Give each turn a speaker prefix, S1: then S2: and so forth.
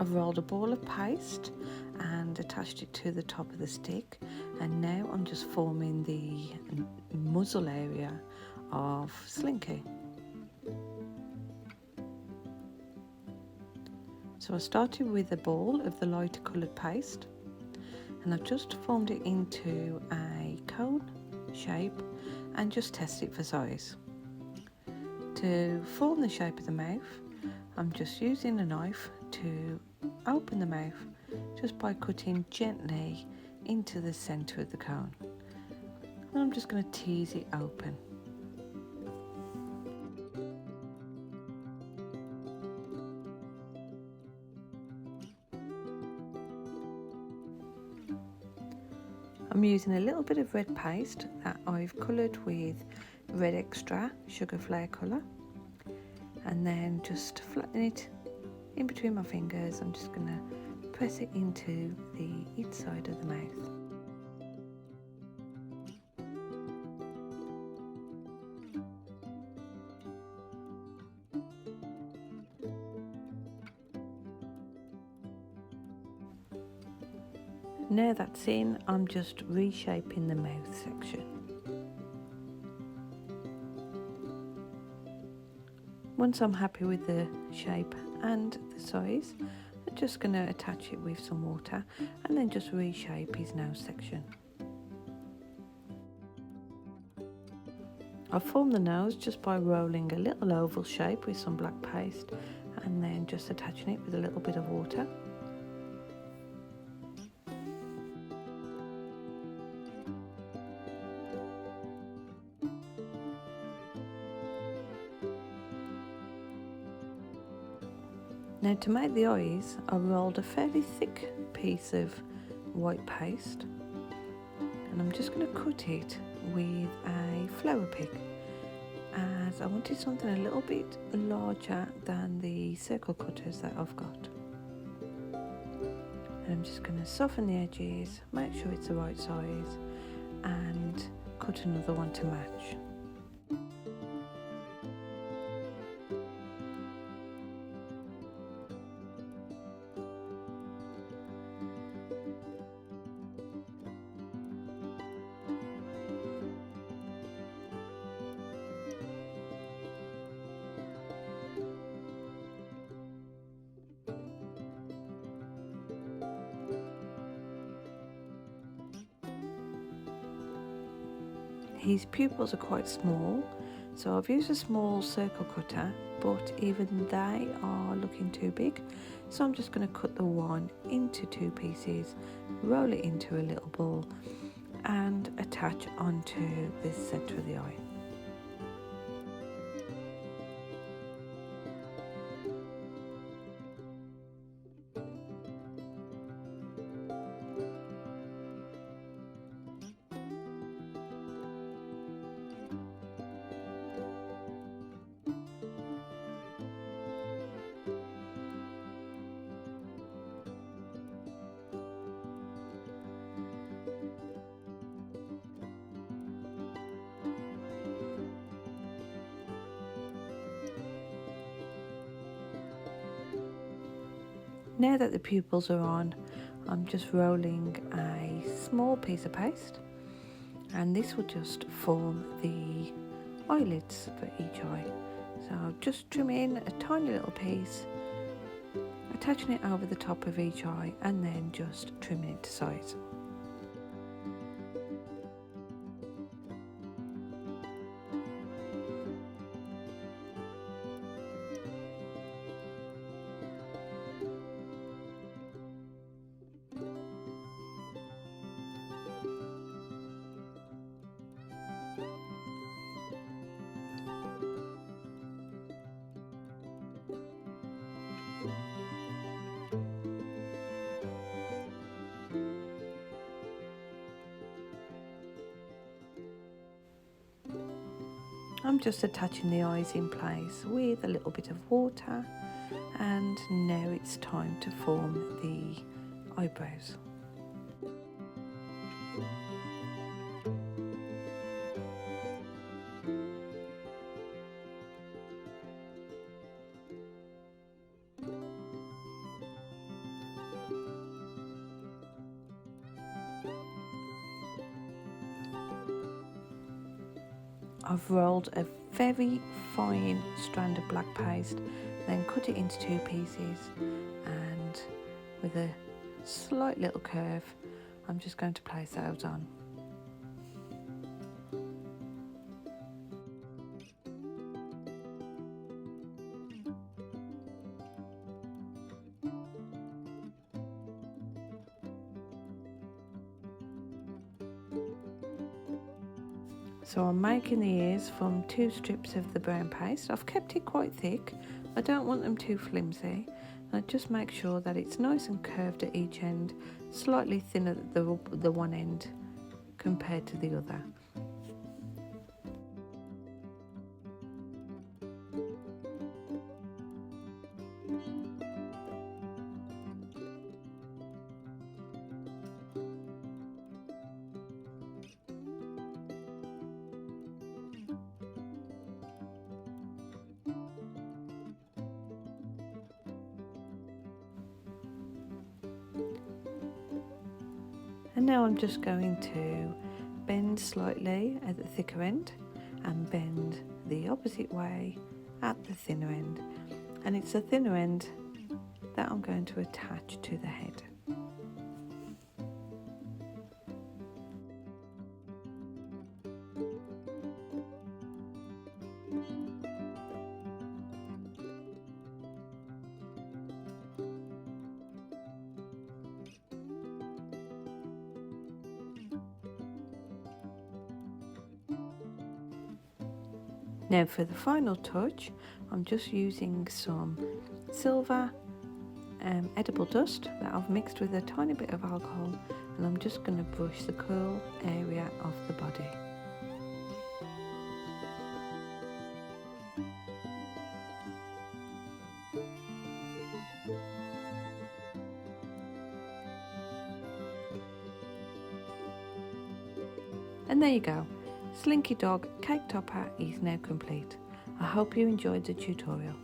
S1: I've rolled a ball of paste and attached it to the top of the stick, and now I'm just forming the muzzle area of Slinky. So I started with a ball of the lighter coloured paste, and I've just formed it into a cone shape and just test it for size. To form the shape of the mouth, I'm just using a knife to open the mouth just by cutting gently into the centre of the cone. And I'm just going to tease it open. I'm using a little bit of red paste that I've coloured with red extra sugar flare colour, and then just flatten it in between my fingers. I'm just going to press it into the inside of the mouth. Now that's in, I'm just reshaping the mouth section. Once I'm happy with the shape and the size, I'm just going to attach it with some water and then just reshape his nose section. I've formed the nose just by rolling a little oval shape with some black paste and then just attaching it with a little bit of water. Now to make the eyes, I rolled a fairly thick piece of white paste, and I'm just going to cut it with a flower pick, as I wanted something a little bit larger than the circle cutters that I've got. And I'm just going to soften the edges, make sure it's the right size, and cut another one to match. His pupils are quite small, so I've used a small circle cutter, but even they are looking too big, so I'm just going to cut the one into two pieces, roll it into a little ball and attach onto the centre of the eye. Now that the pupils are on, I'm just rolling a small piece of paste, and this will just form the eyelids for each eye. So I'll just trim in a tiny little piece, attaching it over the top of each eye, and then just trimming it to size. I'm just attaching the eyes in place with a little bit of water, and now it's time to form the eyebrows. I've rolled a very fine strand of black paste, then cut it into 2 pieces, and with a slight little curve I'm just going to place those on. So I'm making the ears from 2 strips of the brown paste. I've kept it quite thick. I don't want them too flimsy. I just make sure that it's nice and curved at each end, slightly thinner at the one end compared to the other. And now I'm just going to bend slightly at the thicker end and bend the opposite way at the thinner end. And it's the thinner end that I'm going to attach to the head. Now for the final touch, I'm just using some silver edible dust that I've mixed with a tiny bit of alcohol, and I'm just going to brush the curl area of the body. And there you go. Slinky Dog Cake Topper is now complete. I hope you enjoyed the tutorial.